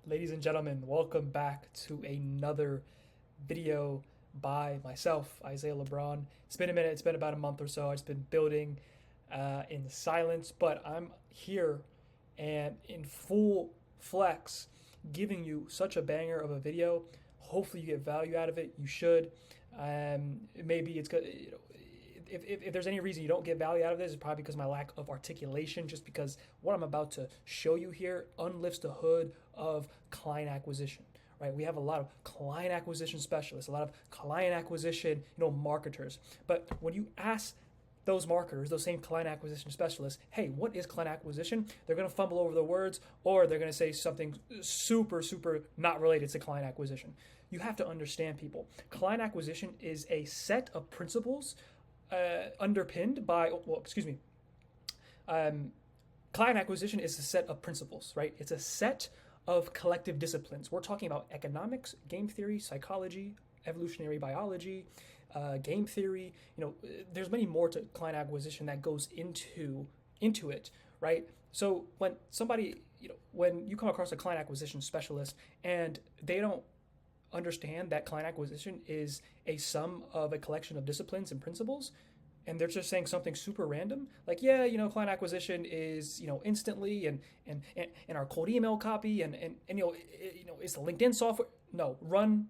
Ladies and gentlemen, welcome back to another video by myself, Isaiah LeBron. It's been a minute, it's been about a month or so. I've just been building in silence, but I'm here and in full flex giving you such a banger of a video. Hopefully, you get value out of it. You should. Maybe it's good. If there's any reason you don't get value out of this, it's probably because of my lack of articulation, just because what I'm about to show you here unlifts the hood of client acquisition, right? We have a lot of client acquisition specialists, a lot of client acquisition, marketers. But when you ask those marketers, those same client acquisition specialists, hey, what is client acquisition? They're going to fumble over the words, or they're going to say something super not related to client acquisition. You have to understand, people. Client acquisition is a set of principles underpinned by, client acquisition is a set of principles, right? It's a set of collective disciplines. We're talking about economics, game theory, psychology, evolutionary biology, game theory. There's many more to client acquisition that goes into it, right? So when you come across a client acquisition specialist and they don't understand that client acquisition is a sum of a collection of disciplines and principles, and they're just saying something super random, like, client acquisition is, instantly and our cold email copy and it's the LinkedIn software. No, run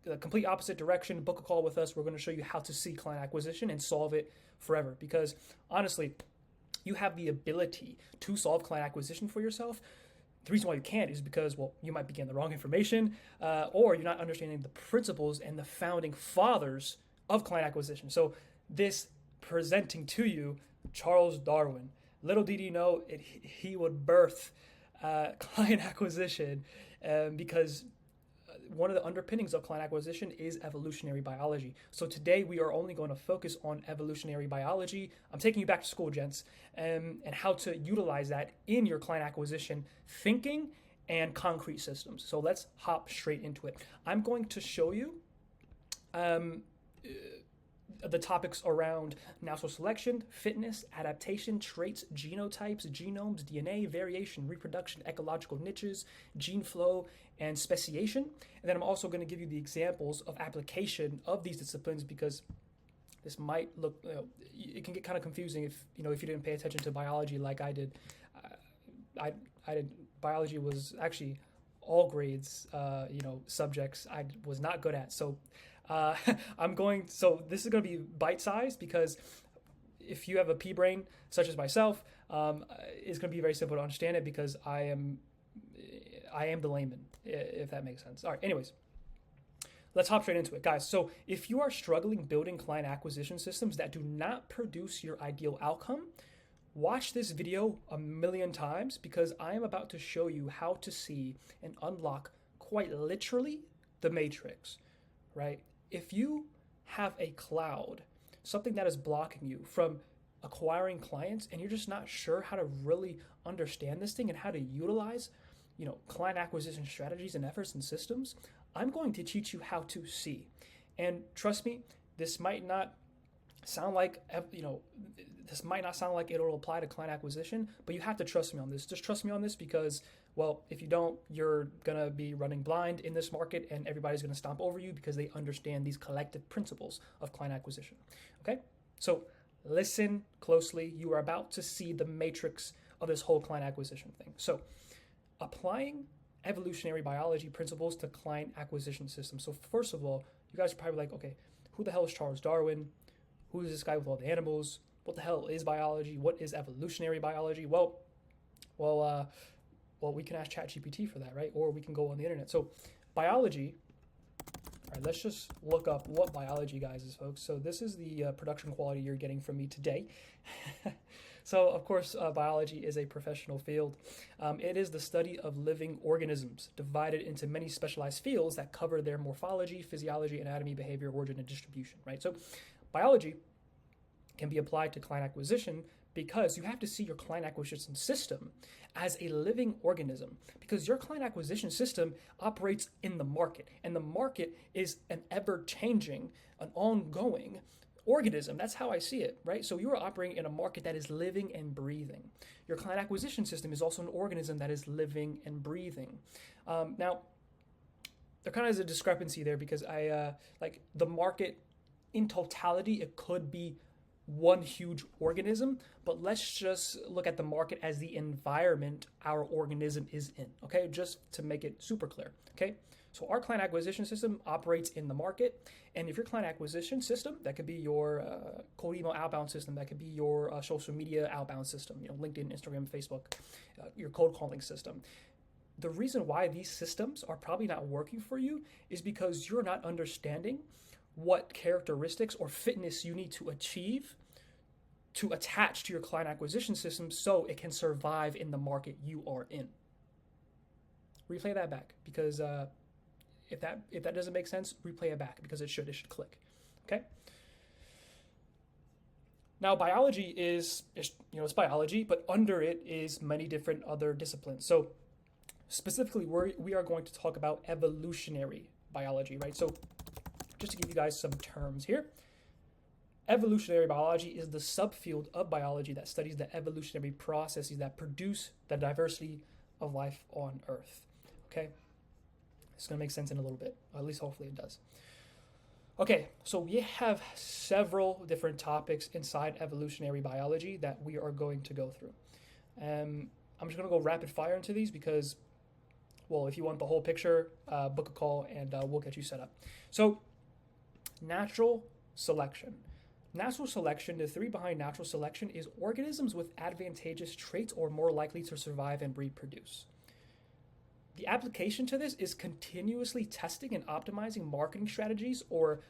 the complete opposite direction. Book a call with us. We're going to show you how to see client acquisition and solve it forever. Because honestly, you have the ability to solve client acquisition for yourself. The reason why you can't is because, you might be getting the wrong information, or you're not understanding the principles and the founding fathers of client acquisition. So this presenting to you Charles Darwin. Little did he know he would birth client acquisition, because one of the underpinnings of client acquisition is evolutionary biology. So today we are only going to focus on evolutionary biology. I'm taking you back to school, gents, and how to utilize that in your client acquisition thinking and concrete systems. So let's hop straight into it. I'm going to show you the topics around natural selection, fitness, adaptation, traits, genotypes, genomes, DNA, variation, reproduction, ecological niches, gene flow, and speciation. And then I'm also going to give you the examples of application of these disciplines, because this might look, it can get kind of confusing if you didn't pay attention to biology like I did. I did. Biology was actually all grades, subjects I was not good at. So so this is going to be bite-sized, because if you have a pea brain such as myself, it's going to be very simple to understand it, because I am the layman, if that makes sense. All right, anyways, let's hop straight into it, guys. So if you are struggling building client acquisition systems that do not produce your ideal outcome, watch this video a million times, because I am about to show you how to see and unlock, quite literally, the matrix, right? If you have a cloud, something that is blocking you from acquiring clients, and you're just not sure how to really understand this thing and how to utilize, client acquisition strategies and efforts and systems, I'm going to teach you how to see. And trust me, this might not sound like, it'll apply to client acquisition, but you have to trust me on this. Just trust me on this, because, if you don't, you're going to be running blind in this market, and everybody's going to stomp over you because they understand these collective principles of client acquisition. Okay? So listen closely. You are about to see the matrix of this whole client acquisition thing. So applying evolutionary biology principles to client acquisition systems. So first of all, you guys are probably like, okay, who the hell is Charles Darwin? Who is this guy with all the animals? What the hell is biology? What is evolutionary biology? We can ask ChatGPT for that, right? Or we can go on the internet. So biology, all right, let's just look up what biology, guys, is, folks. So this is the production quality you're getting from me today. So, of course, biology is a professional field. It is the study of living organisms, divided into many specialized fields that cover their morphology, physiology, anatomy, behavior, origin, and distribution, right? So biology can be applied to client acquisition, because you have to see your client acquisition system as a living organism, because your client acquisition system operates in the market, and the market is an ever-changing, an ongoing organism. That's how I see it, right? So you are operating in a market that is living and breathing. Your client acquisition system is also an organism that is living and breathing. Now, there kind of is a discrepancy there because like the market in totality, it could be one huge organism, but let's just look at the market as the environment our organism is in, okay? Just to make it super clear, okay? So our client acquisition system operates in the market, and if your client acquisition system, that could be your cold email outbound system, that could be your social media outbound system, LinkedIn, Instagram, Facebook, your cold calling system. The reason why these systems are probably not working for you is because you're not understanding what characteristics or fitness you need to achieve to attach to your client acquisition system so it can survive in the market you are in. Replay that back because if that doesn't make sense, replay it back because it should click. Okay. Now, biology is it's biology, but under it is many different other disciplines. So specifically, we are going to talk about evolutionary biology, right? So just to give you guys some terms here, evolutionary biology is the subfield of biology that studies the evolutionary processes that produce the diversity of life on Earth. Okay? It's going to make sense in a little bit, or at least hopefully it does. Okay, so we have several different topics inside evolutionary biology that we are going to go through. I'm just going to go rapid fire into these because, well, if you want the whole picture, book a call and we'll get you set up. So, natural selection. Natural selection, the theory behind natural selection is organisms with advantageous traits are more likely to survive and reproduce. The application to this is continuously testing and optimizing marketing strategies or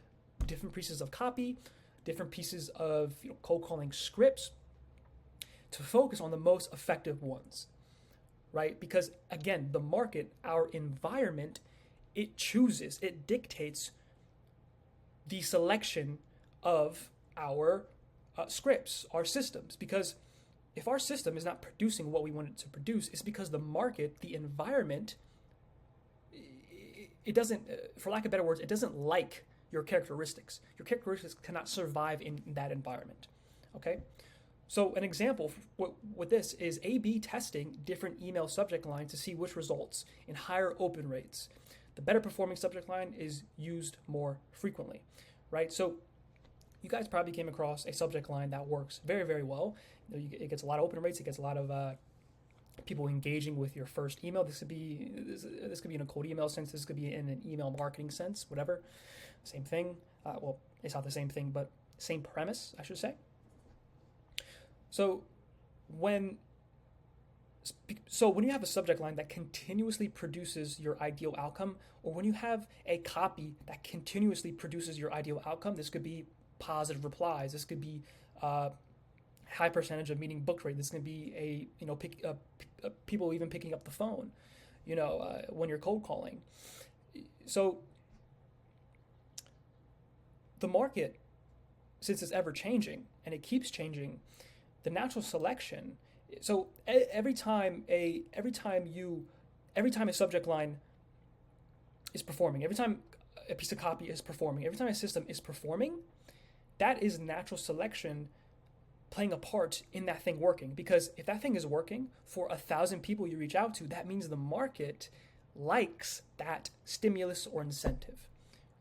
different pieces of copy, different pieces of cold calling scripts to focus on the most effective ones, right? Because again, the market, our environment, it dictates the selection of our scripts, our systems. Because if our system is not producing what we want it to produce, it's because the market, the environment, it doesn't, for lack of better words, it doesn't like your characteristics. Your characteristics cannot survive in that environment, okay? So an example with this is A/B testing different email subject lines to see which results in higher open rates. The better performing subject line is used more frequently, right? So you guys probably came across a subject line that works very, very well. It gets a lot of open rates. It gets a lot of people engaging with your first email. This could be in a cold email sense. This could be in an email marketing sense, whatever. Same thing. Well, it's not the same thing, but same premise, I should say. So when you have a subject line that continuously produces your ideal outcome, or when you have a copy that continuously produces your ideal outcome, this could be positive replies. This could be high percentage of meeting book rate. This could be people even picking up the phone, when you're cold calling. So the market, since it's ever changing and it keeps changing, the natural selection. So every time a subject line is performing, every time a piece of copy is performing, every time a system is performing, that is natural selection playing a part in that thing working. Because if that thing is working for 1,000 people you reach out to, that means the market likes that stimulus or incentive.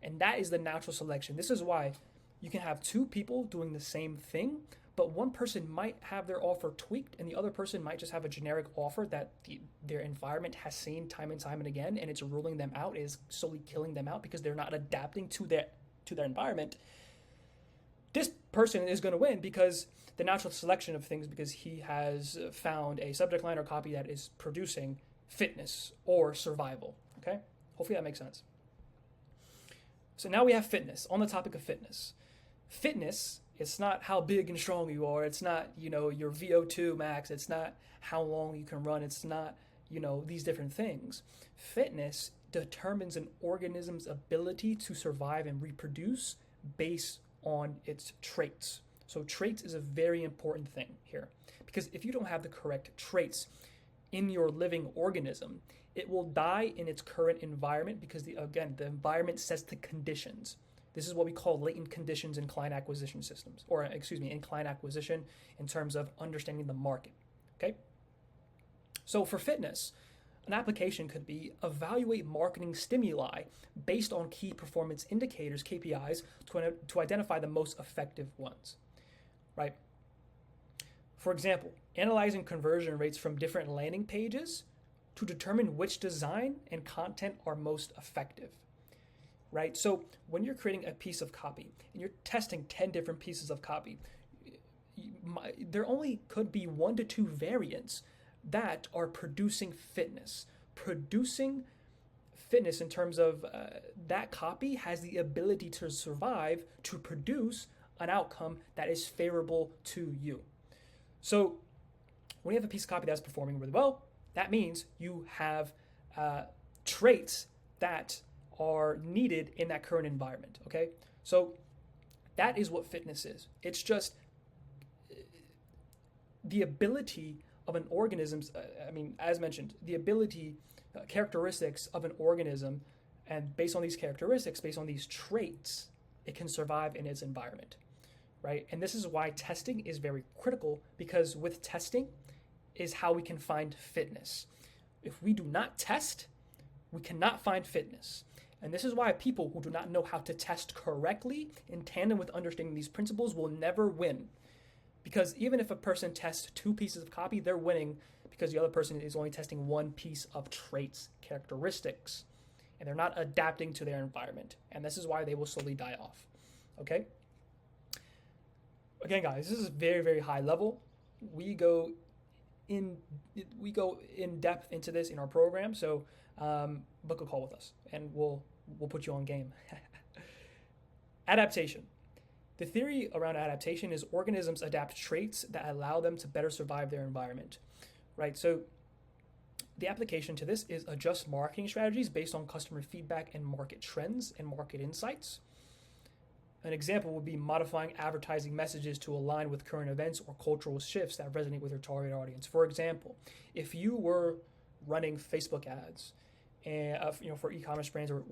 And that is the natural selection. This is why you can have two people doing the same thing, but one person might have their offer tweaked and the other person might just have a generic offer that their environment has seen time and time and again, and it's ruling them out, is slowly killing them out because they're not adapting to their environment. This person is going to win because the natural selection of things, because he has found a subject line or copy that is producing fitness or survival. Okay? Hopefully that makes sense. So now we have fitness. On the topic of fitness. Fitness, it's not how big and strong you are. It's not, your VO2 max. It's not how long you can run. It's not, these different things. Fitness determines an organism's ability to survive and reproduce based on its traits. So traits is a very important thing here, because if you don't have the correct traits in your living organism, it will die in its current environment because the environment sets the conditions. This is what we call latent conditions in client acquisition systems, or in client acquisition in terms of understanding the market. Okay? So for fitness, an application could be evaluate marketing stimuli based on key performance indicators, KPIs, to identify the most effective ones, right? For example, analyzing conversion rates from different landing pages to determine which design and content are most effective, right? So when you're creating a piece of copy and you're testing 10 different pieces of copy, there only could be 1 to 2 variants that are producing fitness. Producing fitness in terms of that copy has the ability to survive to produce an outcome that is favorable to you. So when you have a piece of copy that's performing really well, that means you have traits that are needed in that current environment, okay? So that is what fitness is. It's just the ability of an organism's, as mentioned, the ability, characteristics of an organism, and based on these characteristics, based on these traits, it can survive in its environment, right? And this is why testing is very critical, because with testing is how we can find fitness. If we do not test, we cannot find fitness. And this is why people who do not know how to test correctly in tandem with understanding these principles will never win. Because even if a person tests 2 pieces of copy, they're winning because the other person is only testing 1 piece of traits, characteristics, and they're not adapting to their environment. And this is why they will slowly die off, okay? Again, guys, this is very, very high level. We go in depth into this in our program, so book a call with us, and we'll put you on game. Adaptation. The theory around adaptation is organisms adapt traits that allow them to better survive their environment, right? So the application to this is adjust marketing strategies based on customer feedback and market trends and market insights. An example would be modifying advertising messages to align with current events or cultural shifts that resonate with your target audience. For example, if you were running Facebook ads, and for e-commerce brands or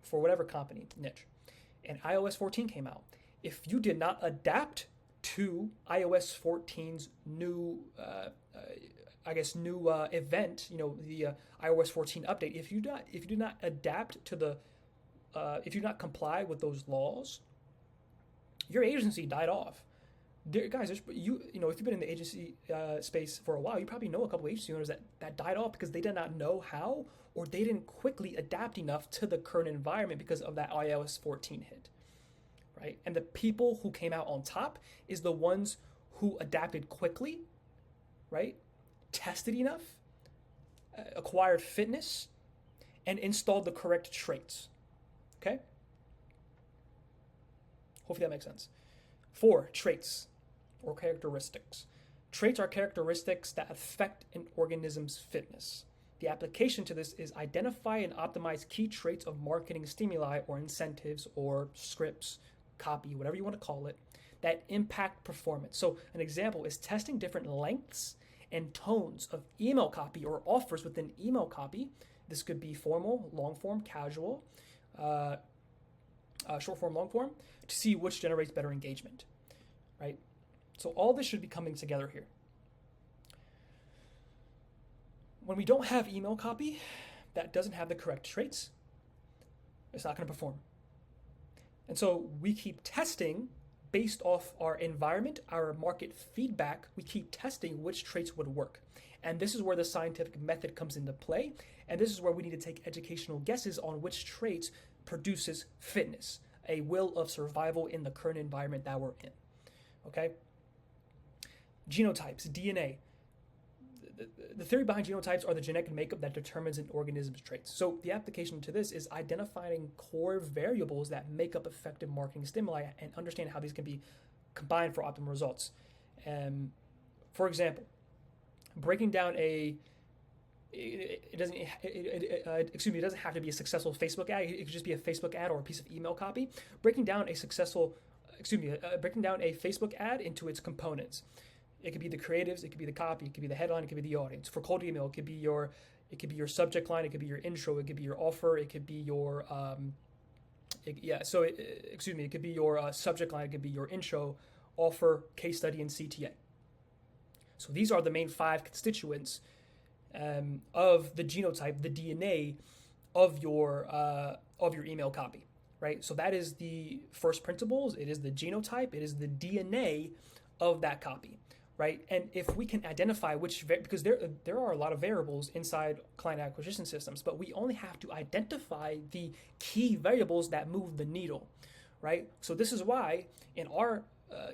for whatever company niche, and iOS 14 came out, if you did not adapt to iOS 14's new event, the iOS 14 update, if you do not adapt to the, if you do not comply with those laws, your agency died off. Guys, if you've been in the agency space for a while, you probably know a couple of agency owners that died off because they did not know how, or they didn't quickly adapt enough to the current environment because of that iOS 14 hit. Right? And the people who came out on top is the ones who adapted quickly, right? Tested enough, acquired fitness, and installed the correct traits. Okay? Hopefully that makes sense. 4, traits or characteristics. Traits are characteristics that affect an organism's fitness. The application to this is identify and optimize key traits of marketing stimuli or incentives or scripts, copy, whatever you want to call it, that impact performance. So an example is testing different lengths and tones of email copy or offers within email copy. This could be formal, long form, casual, short form, long form, to see which generates better engagement, right? So all this should be coming together here. When we don't have email copy that doesn't have the correct traits, it's not going to perform. And so we keep testing based off our environment, our market feedback. We keep testing which traits would work. And this is where the scientific method comes into play. And this is where we need to take educational guesses on which traits produces fitness, a will of survival in the current environment that we're in. Okay? Genotypes, DNA. The theory behind genotypes are the genetic makeup that determines an organism's traits. So the application to this is identifying core variables that make up effective marketing stimuli and understand how these can be combined for optimal results. For example, breaking down it doesn't have to be a successful Facebook ad. It could just be a Facebook ad or a piece of email copy. Breaking down a Facebook ad into its components. It could be the creatives, it could be the copy, it could be the headline, it could be the audience. For cold email, it could be your subject line, it could be your intro, it could be your offer, it could be your It could be your subject line, it could be your intro, offer, case study, and CTA. So these are the main 5 constituents of the genotype, the DNA of your email copy, right? So that is the first principles. It is the genotype. It is the DNA of that copy, right? And if we can identify because there are a lot of variables inside client acquisition systems, but we only have to identify the key variables that move the needle, right? So this is why in our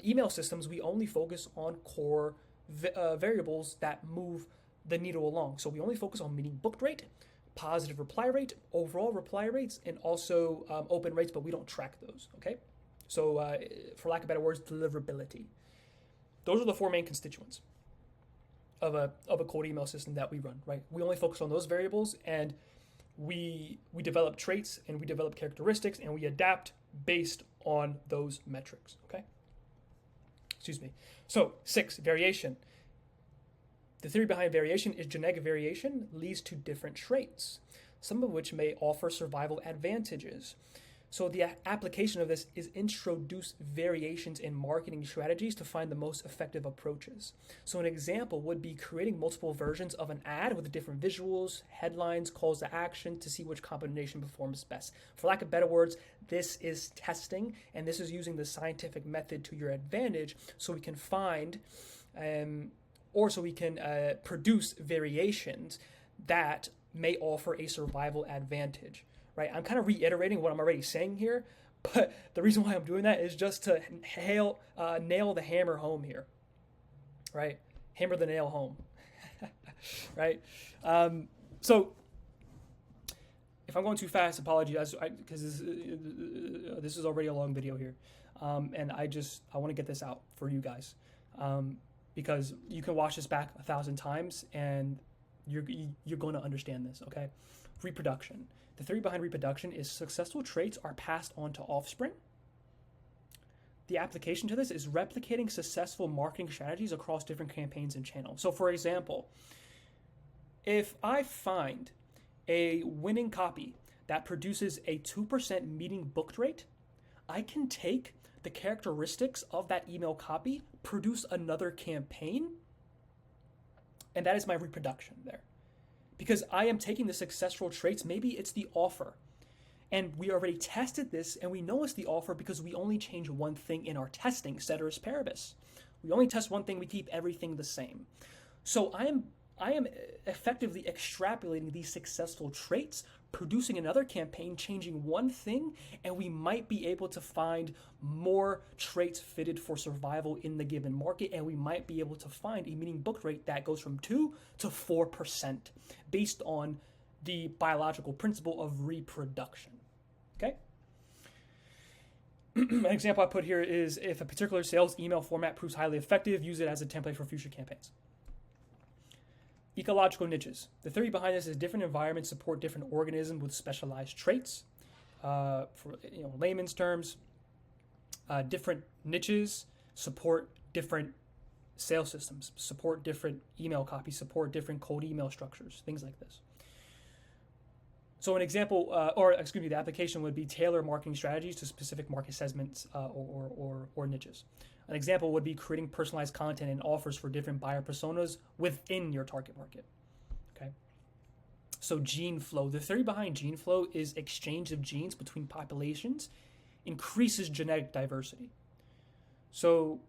email systems, we only focus on core variables that move the needle along. So we only focus on meeting booked rate, positive reply rate, overall reply rates, and also open rates, but we don't track those, okay? So for lack of better words, deliverability. Those are the 4 main constituents of a cold email system that we run, right? We only focus on those variables, and we develop traits, and we develop characteristics, and we adapt based on those metrics, okay? Excuse me. So 6, variation. The theory behind variation is genetic variation leads to different traits, some of which may offer survival advantages. So the application of this is introduce variations in marketing strategies to find the most effective approaches. So an example would be creating multiple versions of an ad with different visuals, headlines, calls to action to see which combination performs best. For lack of better words, this is testing, and this is using the scientific method to your advantage so we can find produce variations that may offer a survival advantage, right? I'm kind of reiterating what I'm already saying here, but the reason why I'm doing that is just to nail the hammer home here, right? Hammer the nail home, right? So if I'm going too fast, apologize, because this is already a long video here, and I want to get this out for you guys. Because you can watch this back 1,000 times and you're going to understand this, okay? Reproduction. The theory behind reproduction is successful traits are passed on to offspring. The application to this is replicating successful marketing strategies across different campaigns and channels. So for example, if I find a winning copy that produces a 2% meeting booked rate, I can take the characteristics of that email copy, produce another campaign, and that is my reproduction there. Because I am taking the successful traits, maybe it's the offer, and we already tested this, and we know it's the offer because we only change one thing in our testing, ceteris paribus. We only test one thing, we keep everything the same. So I am effectively extrapolating these successful traits, producing another campaign, changing one thing, and we might be able to find more traits fitted for survival in the given market, and we might be able to find a meeting booked rate that goes from 2 to 4% based on the biological principle of reproduction, okay? An example I put here is if a particular sales email format proves highly effective, use it as a template for future campaigns. Ecological niches. The theory behind this is different environments support different organisms with specialized traits. For layman's terms, different niches support different sales systems, support different email copies, support different cold email structures, things like this. So an example, the application would be tailor marketing strategies to specific market segments or niches. An example would be creating personalized content and offers for different buyer personas within your target market, okay? So gene flow. The theory behind gene flow is exchange of genes between populations increases genetic diversity. So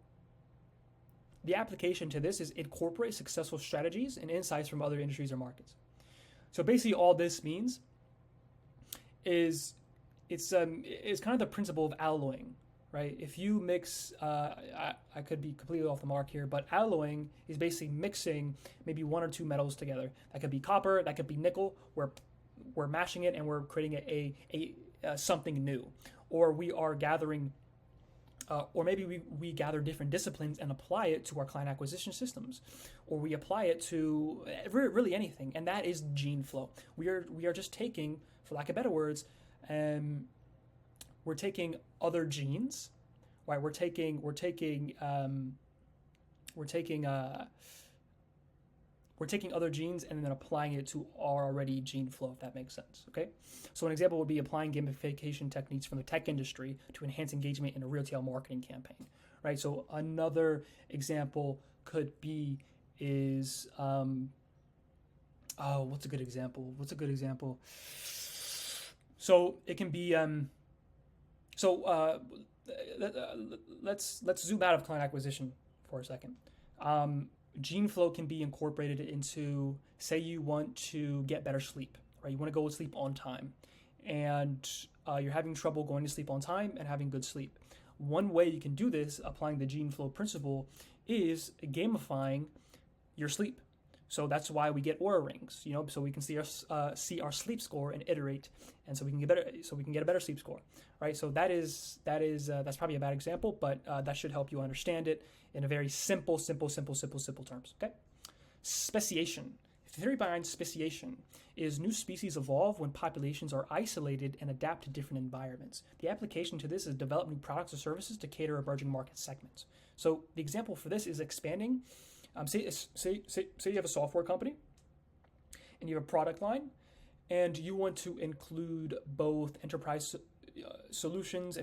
the application to this is incorporate successful strategies and insights from other industries or markets. So basically all this means is it's kind of the principle of alloying, right? If you mix, I could be completely off the mark here, but alloying is basically mixing maybe 1 or 2 metals together. That could be copper, that could be nickel. We're mashing it and we're creating a something new, or we are gathering, or maybe we gather different disciplines and apply it to our client acquisition systems, or we apply it to really anything, and that is gene flow. We are just taking, for lack of better words, we're taking other genes, right? We're taking We're taking other genes and then applying it to our already gene flow, if that makes sense, okay? So an example would be applying gamification techniques from the tech industry to enhance engagement in a retail marketing campaign, right? So another example could be what's a good example? So it can be, let's zoom out of client acquisition for a second. Gene flow can be incorporated into, say you want to get better sleep, right? You want to go to sleep on time, and you're having trouble going to sleep on time and having good sleep. One way you can do this, applying the gene flow principle, is gamifying your sleep. So that's why we get Oura rings, so we can see our sleep score and iterate, and so we can get a better sleep score, right? So that's probably a bad example, but that should help you understand it in a very simple terms. Okay, speciation. The theory behind speciation is new species evolve when populations are isolated and adapt to different environments. The application to this is develop new products or services to cater emerging market segments. So the example for this is expanding. Say you have a software company and you have a product line, and you want to include both enterprise solutions,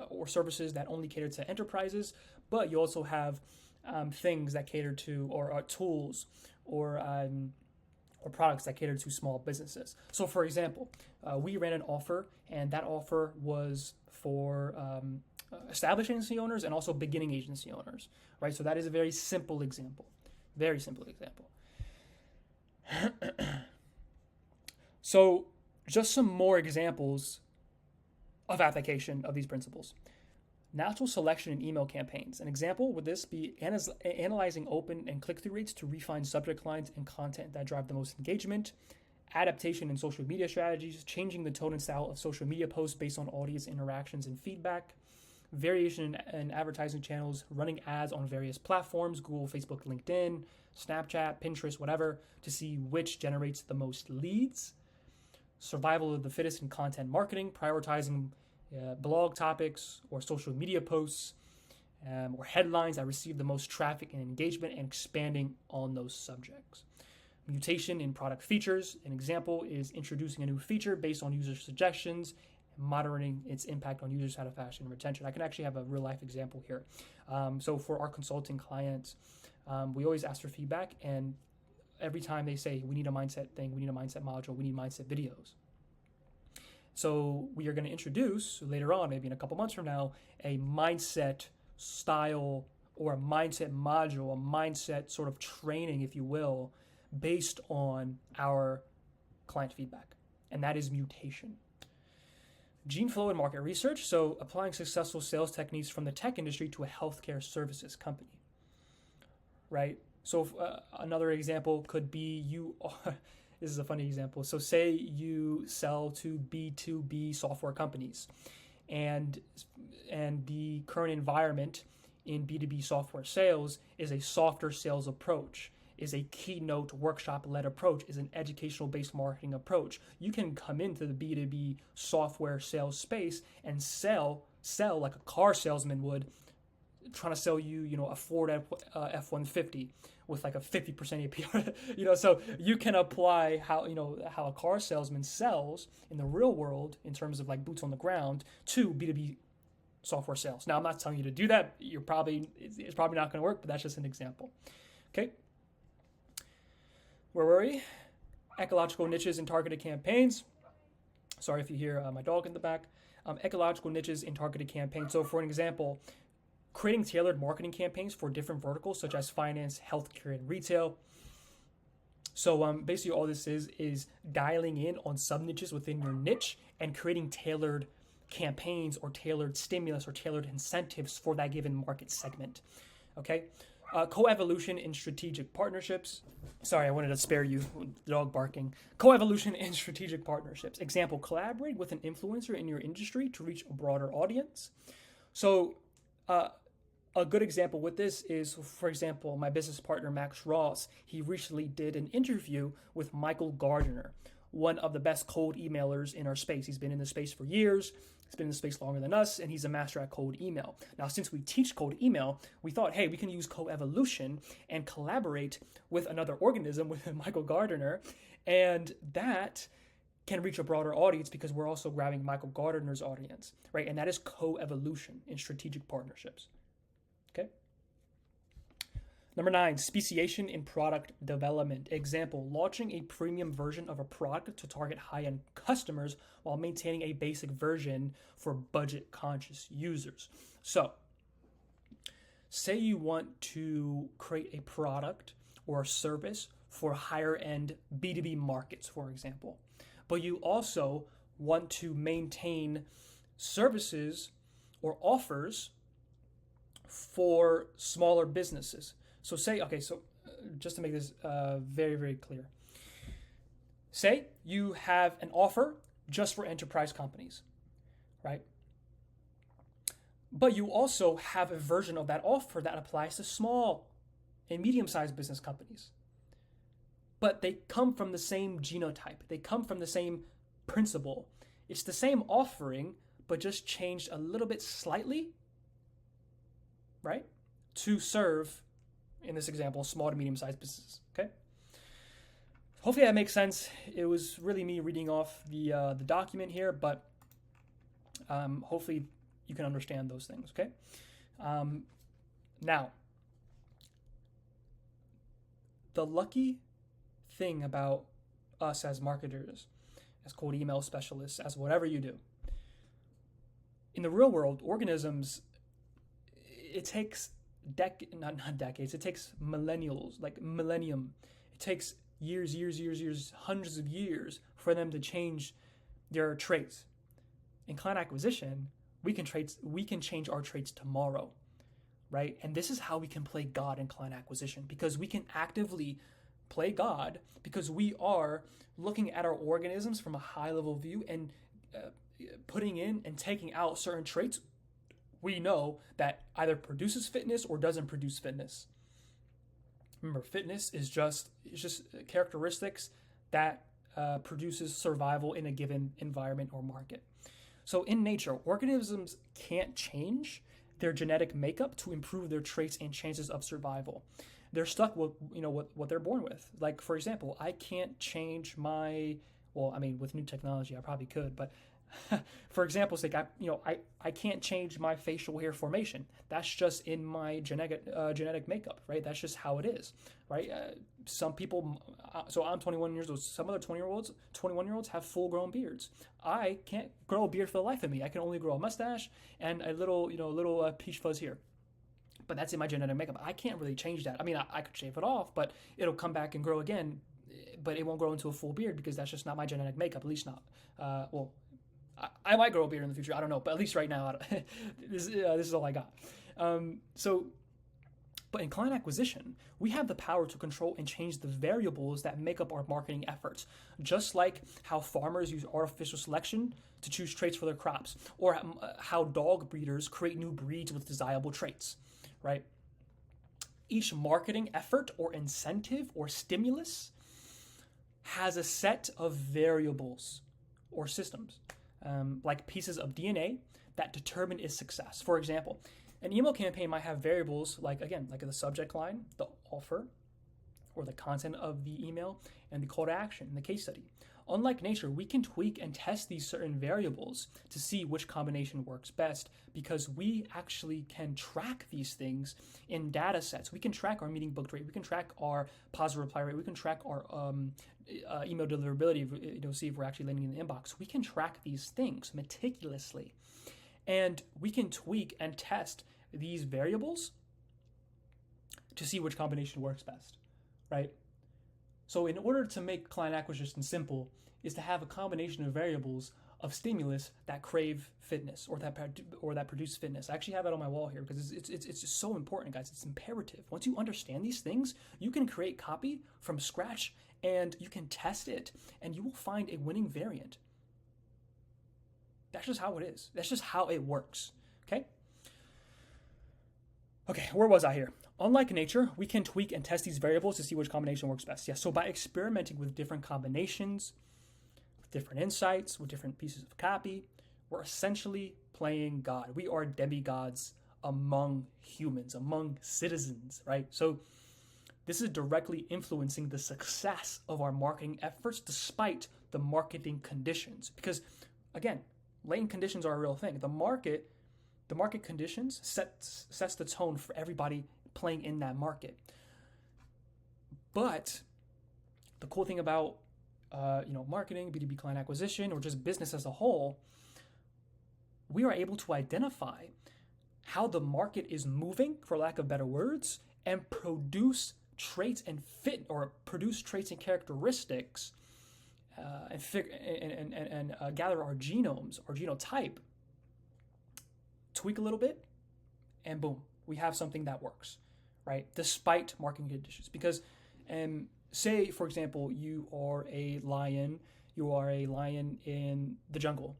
or services that only cater to enterprises, but you also have things that cater to, or tools, or products that cater to small businesses. So, for example, we ran an offer, and that offer was for established agency owners and also beginning agency owners, right? So that is a very simple example. So just some more examples of application of these principles. Natural selection in email campaigns. An example would this be analyzing open and click-through rates to refine subject lines and content that drive the most engagement. Adaptation in social media strategies, changing the tone and style of social media posts based on audience interactions and feedback. Variation in advertising channels, running ads on various platforms, Google, Facebook, LinkedIn, Snapchat, Pinterest, whatever, to see which generates the most leads. Survival of the fittest in content marketing, prioritizing blog topics or social media posts or headlines that receive the most traffic and engagement, and expanding on those subjects. Mutation in product features. An example is introducing a new feature based on user suggestions, monitoring its impact on user satisfaction and retention. I can actually have a real life example here. So for our consulting clients, we always ask for feedback, and every time they say, we need a mindset thing, we need a mindset module, we need mindset videos. So we are going to introduce later on, maybe in a couple months from now, a mindset style or a mindset module, a mindset sort of training, if you will, based on our client feedback. And that is mutation. Gene flow and market research. So applying successful sales techniques from the tech industry to a healthcare services company, right? So another example could be this is a funny example. So say you sell to B2B software companies, and the current environment in B2B software sales is a softer sales approach, is a keynote workshop-led approach, is an educational-based marketing approach. You can come into the B2B software sales space and sell like a car salesman would, trying to sell you, a Ford F-150 with like a 50% APR, so you can apply how a car salesman sells in the real world in terms of like boots on the ground to B2B software sales. Now, I'm not telling you to do that. It's probably not going to work, but that's just an example. Okay. Where were we? Ecological niches in targeted campaigns. Sorry if you hear my dog in the back. Ecological niches in targeted campaigns. So for an example, creating tailored marketing campaigns for different verticals such as finance, healthcare, and retail. So basically all this is dialing in on sub-niches within your niche and creating tailored campaigns or tailored stimulus or tailored incentives for that given market segment. Okay? Co-evolution in strategic partnerships. Sorry, I wanted to spare you the dog barking. Co-evolution in strategic partnerships. Example, collaborate with an influencer in your industry to reach a broader audience. So a good example with this is, for example, my business partner, Max Ross. He recently did an interview with Michael Gardner one of the best cold emailers in our space. He's been in the space for years. He's been in the space longer than us, and he's a master at cold email. Now, since we teach cold email, we thought, hey, we can use coevolution and collaborate with another organism, with Michael Gardner, and that can reach a broader audience because we're also grabbing Michael Gardner's audience, right? And that is coevolution in strategic partnerships. Okay. Number 9, speciation in product development. Example, launching a premium version of a product to target high-end customers while maintaining a basic version for budget-conscious users. So, say you want to create a product or a service for higher-end B2B markets, for example, but you also want to maintain services or offers for smaller businesses. So just to make this very, very clear, say you have an offer just for enterprise companies, right? But you also have a version of that offer that applies to small and medium-sized business companies. But they come from the same genotype. They come from the same principle. It's the same offering, but just changed a little bit slightly, right? To serve, in this example, small to medium-sized businesses, okay? Hopefully that makes sense. It was really me reading off the document here, but hopefully you can understand those things, okay? Now, the lucky thing about us as marketers, as cold email specialists, as whatever you do, in the real world, organisms, it takes not decades, it takes millennials, like millennium. It takes years, hundreds of years for them to change their traits. In client acquisition, we can change our traits tomorrow, right? And this is how we can play God in client acquisition, because we can actively play God because we are looking at our organisms from a high level view and putting in and taking out certain traits we know that either produces fitness or doesn't produce fitness. Remember, fitness is just characteristics that produces survival in a given environment or market. So in nature, organisms can't change their genetic makeup to improve their traits and chances of survival. They're stuck with what they're born with. Like, for example, I can't change with new technology I probably could, but for example's sake, I can't change my facial hair formation. That's just in my genetic makeup, right? That's just how it is, right? Some people, so I'm 21 years old. Some other 21-year-olds have full-grown beards. I can't grow a beard for the life of me. I can only grow a mustache and a little peach fuzz here. But that's in my genetic makeup. I can't really change that. I mean, I could shave it off, but it'll come back and grow again. But it won't grow into a full beard because that's just not my genetic makeup. At least not. I might grow a beard in the future. I don't know, but at least right now, this is all I got. But in client acquisition, we have the power to control and change the variables that make up our marketing efforts, just like how farmers use artificial selection to choose traits for their crops, or how dog breeders create new breeds with desirable traits, right? Each marketing effort or incentive or stimulus has a set of variables or systems, like pieces of DNA that determine its success. For example, an email campaign might have variables like the subject line, the offer, or the content of the email, and the call to action in the case study. Unlike nature, we can tweak and test these certain variables to see which combination works best, because we actually can track these things in data sets. We can track our meeting booked rate. We can track our positive reply rate. We can track our email deliverability, see if we're actually landing in the inbox. We can track these things meticulously. And we can tweak and test these variables to see which combination works best, right? So in order to make client acquisition simple is to have a combination of variables of stimulus that crave fitness or that produce fitness. I actually have that on my wall here because it's just so important, guys. It's imperative. Once you understand these things, you can create copy from scratch and you can test it and you will find a winning variant. That's just how it is. That's just how it works, okay? Okay, where was I here? Unlike nature, we can tweak and test these variables to see which combination works best. Yeah, so by experimenting with different combinations, different insights, with different pieces of copy. We're essentially playing God. We are demigods among humans, among citizens, right? So this is directly influencing the success of our marketing efforts despite the marketing conditions. Because again, latent conditions are a real thing. The market conditions sets the tone for everybody playing in that market. But the cool thing about marketing, B2B client acquisition, or just business as a whole, we are able to identify how the market is moving, for lack of better words, and produce traits and characteristics, and gather our genomes, our genotype, tweak a little bit, and boom, we have something that works, right? Despite marketing conditions. Because say, for example, you are a lion in the jungle,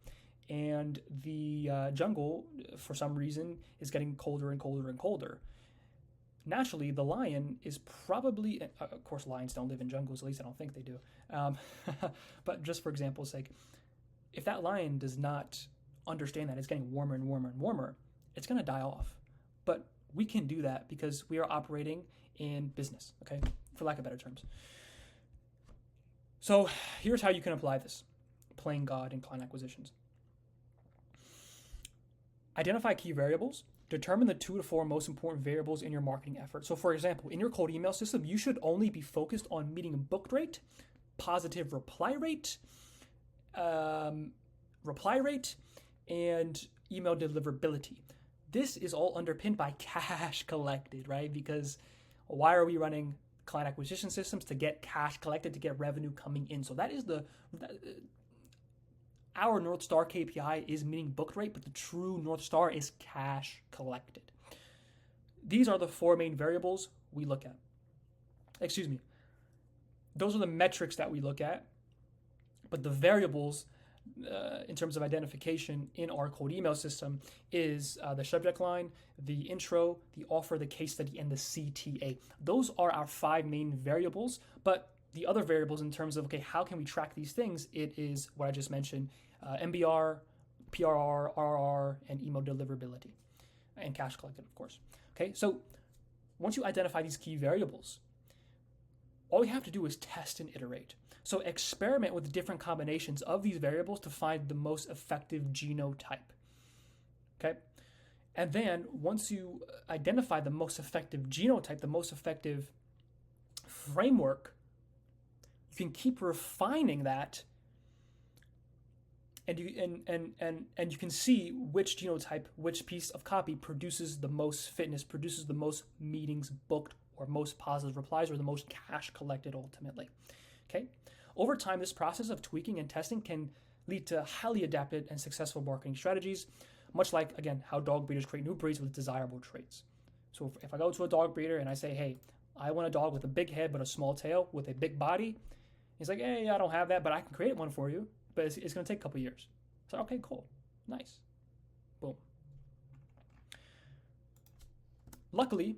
and the jungle, for some reason, is getting colder and colder and colder. Naturally, the lion is probably, of course, lions don't live in jungles, at least I don't think they do. But just for example's sake, if that lion does not understand that it's getting warmer and warmer and warmer, it's going to die off. But we can do that because we are operating in business, okay, for lack of better terms. So here's how you can apply this, playing God in client acquisitions. Identify key variables. Determine the 2 to 4 most important variables in your marketing effort. So for example, in your cold email system, you should only be focused on meeting booked rate, positive reply rate, and email deliverability. This is all underpinned by cash collected, right? Because why are we running client acquisition systems? To get cash collected, to get revenue coming in. So that is our North Star KPI is meeting booked rate, but the true North Star is cash collected. These are the 4 main variables we look at. Those are the metrics that we look at, but the variables in terms of identification in our cold email system is the subject line, the intro, the offer, the case study, and the CTA. Those are our 5 main variables, but the other variables in terms of, okay, how can we track these things? It is what I just mentioned, MBR, PRR, RR, and email deliverability, and cash collected, of course. Okay, so once you identify these key variables, all you have to do is test and iterate. So experiment with different combinations of these variables to find the most effective genotype. Okay, and then once you identify the most effective genotype, the most effective framework, you can keep refining that, and you can see which genotype, which piece of copy produces the most fitness, produces the most meetings booked, or most positive replies, or the most cash collected ultimately. Okay. Over time, this process of tweaking and testing can lead to highly adapted and successful marketing strategies, much like, again, how dog breeders create new breeds with desirable traits. So if I go to a dog breeder and I say, hey, I want a dog with a big head but a small tail with a big body, he's like, hey, I don't have that, but I can create one for you, but it's going to take a couple years. So, okay, cool. Nice. Boom. Luckily,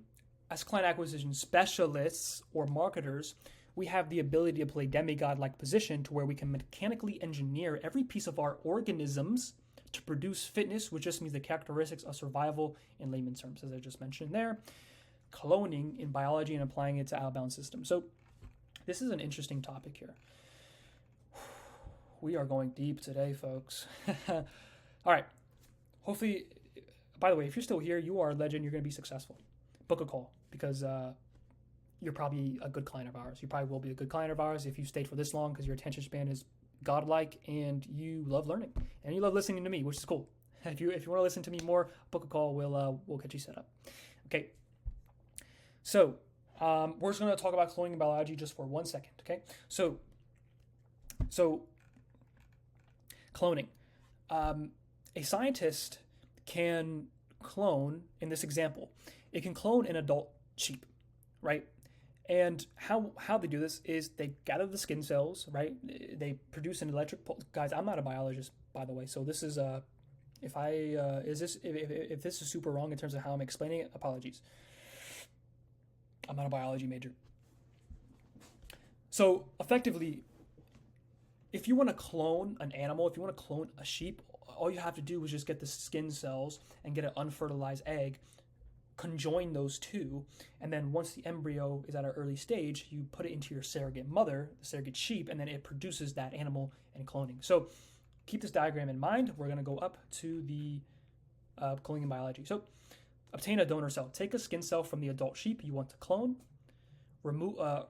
as client acquisition specialists or marketers, we have the ability to play demigod-like position to where we can mechanically engineer every piece of our organisms to produce fitness, which just means the characteristics of survival in layman's terms, as I just mentioned there, cloning in biology and applying it to outbound systems. So this is an interesting topic here. We are going deep today, folks. All right. Hopefully, by the way, if you're still here, you are a legend. You're going to be successful. Book a call because you're probably a good client of ours. You probably will be a good client of ours if you stayed for this long because your attention span is godlike and you love learning and you love listening to me, which is cool. If you want to listen to me more, book a call. We'll get you set up. Okay. So we're just going to talk about cloning and biology just for 1 second. Okay. So cloning. A scientist can clone, in this example, it can clone an adult sheep, right? And how they do this is they gather the skin cells, right? They produce an electric pulse. Guys, I'm not a biologist, by the way, so this is if this is super wrong in terms of how I'm explaining it, apologies. I'm not a biology major. So effectively, if you want to clone an animal, if you want to clone a sheep, all you have to do is just get the skin cells and get an unfertilized egg, conjoin those two, and then once the embryo is at an early stage, you put it into your surrogate mother, the surrogate sheep, and then it produces that animal in cloning. So keep this diagram in mind. We're going to go up to the cloning and biology. So obtain a donor cell. Take a skin cell from the adult sheep you want to clone.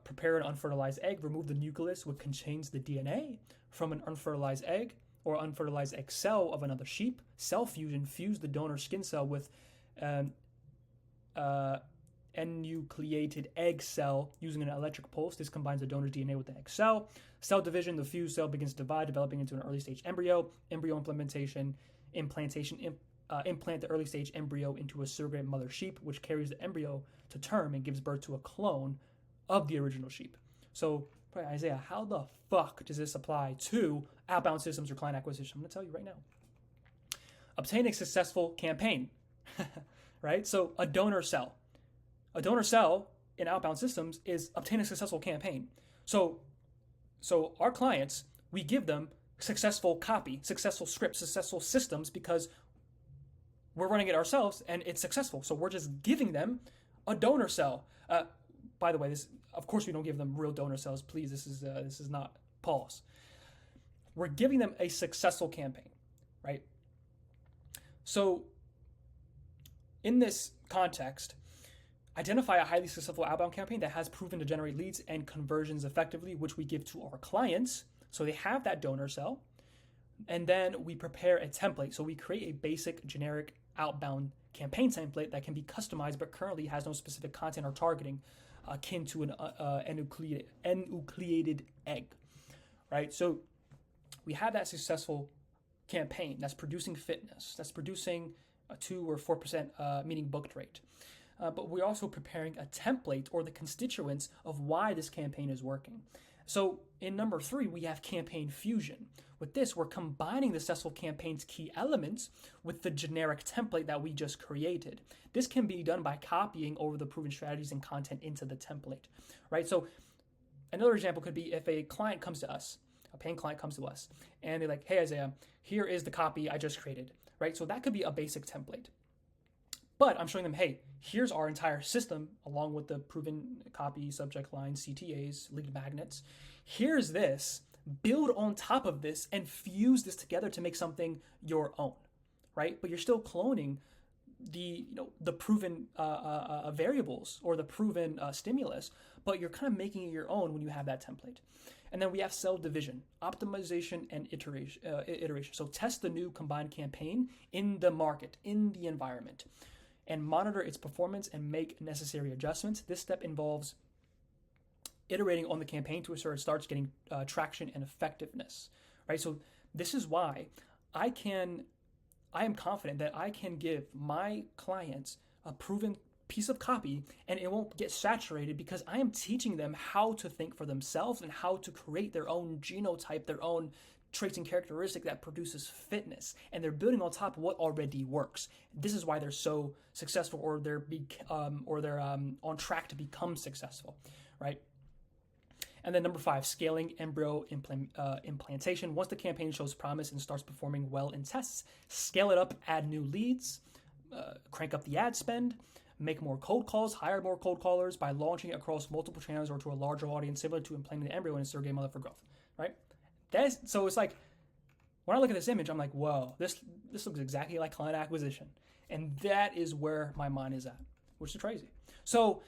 Prepare an unfertilized egg. Remove the nucleus, which contains the DNA from an unfertilized egg or unfertilized egg cell of another sheep. Cell fusion. Fuse the donor skin cell with enucleated egg cell using an electric pulse. This combines the donor's DNA with the egg cell. Cell division. The fused cell begins to divide, developing into an early stage embryo. Embryo implantation. Implant the early stage embryo into a surrogate mother sheep, which carries the embryo to term and gives birth to a clone of the original sheep. So, Isaiah, how the fuck does this apply to outbound systems or client acquisition? I'm going to tell you right now. Obtain a successful campaign, right? So a donor cell. A donor cell in outbound systems is obtain a successful campaign. So our clients, we give them successful copy, successful scripts, successful systems because we're running it ourselves and it's successful. So we're just giving them a donor cell. By the way, of course we don't give them real donor cells. Please, this is not pause. We're giving them a successful campaign, right? So in this context, identify a highly successful outbound campaign that has proven to generate leads and conversions effectively, which we give to our clients. So they have that donor cell. And then we prepare a template. So we create a basic generic outbound campaign template that can be customized, but currently has no specific content or targeting akin to an enucleated egg, right? So we have that successful campaign that's producing fitness, that's producing a 2 or 4% meeting booked rate. But we're also preparing a template or the constituents of why this campaign is working. So in number 3, we have campaign fusion. With this, we're combining the successful campaign's key elements with the generic template that we just created. This can be done by copying over the proven strategies and content into the template, right? So another example could be if a client comes to us, a paying client comes to us, and they're like, hey, Isaiah, here is the copy I just created, right? So that could be a basic template. But I'm showing them, hey, here's our entire system along with the proven copy, subject lines, CTAs, lead magnets. Here's this. Build on top of this and fuse this together to make something your own, right? But you're still cloning the proven variables or the proven stimulus, but you're kind of making it your own when you have that template. And then we have cell division, optimization, and iteration. So test the new combined campaign in the market, in the environment, and monitor its performance and make necessary adjustments. This step involves iterating on the campaign to ensure it starts getting traction and effectiveness, right? So this is why I am confident that I can give my clients a proven piece of copy and it won't get saturated because I am teaching them how to think for themselves and how to create their own genotype, their own traits and characteristic that produces fitness, and they're building on top of what already works. This is why they're so successful, or they're on track to become successful, right? And then number 5, scaling embryo implantation. Once the campaign shows promise and starts performing well in tests, scale it up, add new leads, crank up the ad spend, make more cold calls, hire more cold callers by launching it across multiple channels or to a larger audience, similar to implanting the embryo in a surrogate mother for growth, right? So it's like, when I look at this image, I'm like, whoa, this looks exactly like client acquisition. And that is where my mind is at, which is crazy. So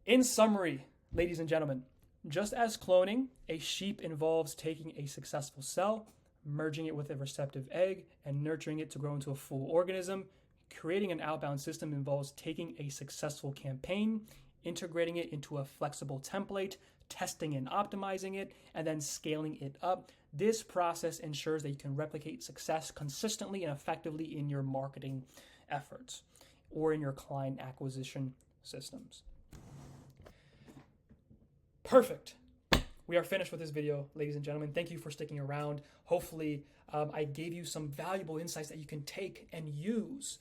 in summary, ladies and gentlemen, just as cloning, a sheep involves taking a successful cell, merging it with a receptive egg, and nurturing it to grow into a full organism, creating an outbound system involves taking a successful campaign, integrating it into a flexible template, testing and optimizing it, and then scaling it up. This process ensures that you can replicate success consistently and effectively in your marketing efforts or in your client acquisition systems. Perfect. We are finished with this video, ladies and gentlemen. Thank you for sticking around. Hopefully, I gave you some valuable insights that you can take and use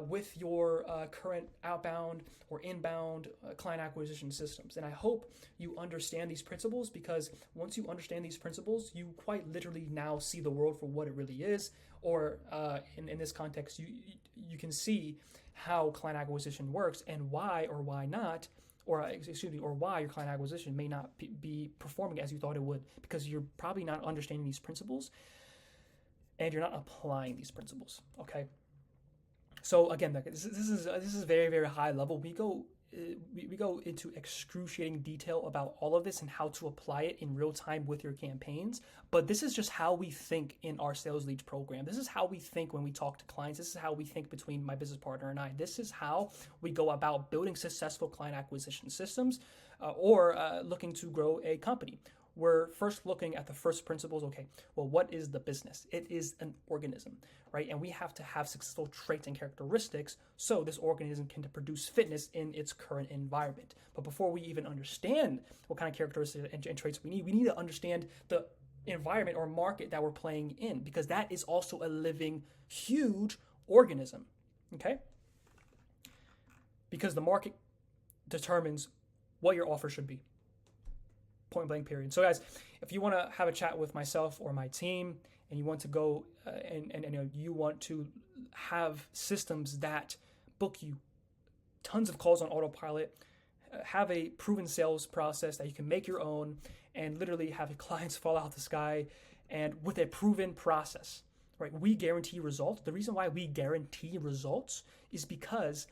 with your current outbound or inbound client acquisition systems. And I hope you understand these principles, because once you understand these principles, you quite literally now see the world for what it really is. Or in this context, you can see how client acquisition works and why or why not, or why your client acquisition may not be performing as you thought it would, because you're probably not understanding these principles and you're not applying these principles. Okay. So again, this is very, very high level. We go into excruciating detail about all of this and how to apply it in real time with your campaigns. But this is just how we think in our sales leads program. This is how we think when we talk to clients. This is how we think between my business partner and I. This is how we go about building successful client acquisition systems or looking to grow a company. We're first looking at the first principles. Okay, well, what is the business? It is an organism, right? And we have to have successful traits and characteristics so this organism can produce fitness in its current environment. But before we even understand what kind of characteristics and traits we need to understand the environment or market that we're playing in, because that is also a living, huge organism, okay? Because the market determines what your offer should be. Point blank, period. So guys, if you want to have a chat with myself or my team, and you want to go and you want to have systems that book you tons of calls on autopilot, have a proven sales process that you can make your own, and literally have clients fall out the sky, and with a proven process, right? We guarantee results. The reason why we guarantee results is because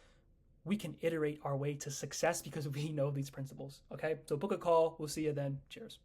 we can iterate our way to success, because we know these principles. Okay, so book a call. We'll see you then. Cheers.